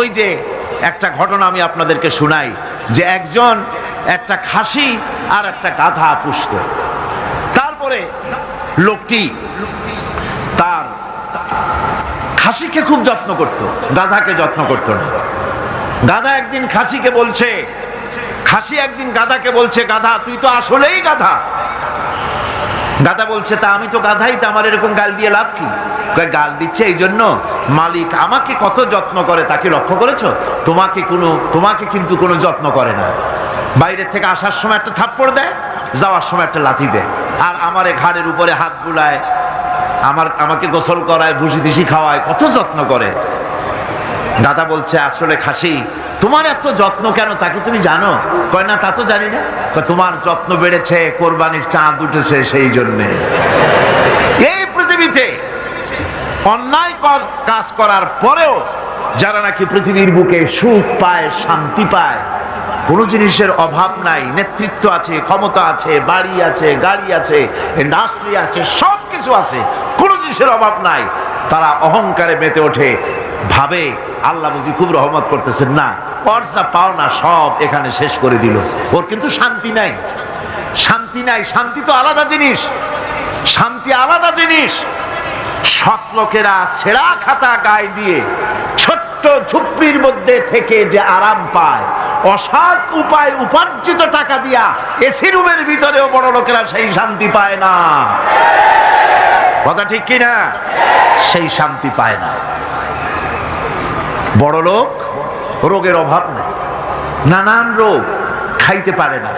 ওই যে একটা ঘটনা আমি আপনাদেরকে শুনাই, যে একজন একটা খাসি আর একটা গাধা পুষত। তারপরে লোকটি তার খাসিকে খুব যত্ন করত, গাধাকে যত্ন করত না। গাধা একদিন খাসিকে বলছে, খাসি একদিন গাধাকে বলছে, গাধা তুই তো আসলেই গাধা। গাধা বলছে, তা আমি তো গাধাই, তা আমার এরকম গাল দিয়ে লাভ কি? গাল দিচ্ছে এই জন্য মালিক আমাকে কত যত্ন করে, তাকে লক্ষ্য করেছো? তোমাকে কিন্তু কোনো যত্ন করে না। বাইরের থেকে আসার সময় একটা থাপ্পড় দেয়, যাওয়ার সময় একটা লাথি দেয়, আর আমার ঘাড়ের উপরে হাত বুলায়, আমাকে গোসল করায়, ভুসি টুসি খাওয়ায়, কত যত্ন করে। গাধা বলছে, আসলে খাসি তোমার এত যত্ন কেন, তাকে তুমি জানো? কয় না, তা তো জানি না। তোমার যত্ন বেড়েছে, কোরবানির চাঁদ উঠেছে সেই জন্যে। এই পৃথিবীতে অন্যায় কাজ করার পরেও যারা নাকি পৃথিবীর বুকে সুখ পায়, শান্তি পায়, কোন জিনিসের অভাব নাই, নেতৃত্ব আছে, ক্ষমতা আছে, বাড়ি আছে, গাড়ি আছে, ইন্ডাস্ট্রি আছে, সবকিছু আছে, কোন জিনিসের অভাব নাই, তারা অহংকারে মেতে ওঠে, ভাবে আল্লাহ বুঝি খুব রহমত করতেছেন। না, ওর যা পাওনা সব এখানে শেষ করে দিল, ওর কিন্তু শান্তি নাই। শান্তি নাই, শান্তি তো আলাদা জিনিস, শান্তি আলাদা জিনিস। সৎ লোকেরা ছেঁড়া খাতা গায়ে দিয়ে ছোট্ট ঝুপড়ির মধ্যে থেকে যে আরাম পায়, অসৎ উপায় উপার্জিত টাকা দিয়া এসি রুমের ভিতরেও বড় লোকেরা সেই শান্তি পায় না। কথা ঠিক কিনা? সেই শান্তি পায় না। বড় লোক রোগের অভাব নেই, নানান রোগ, খাইতে পারে না,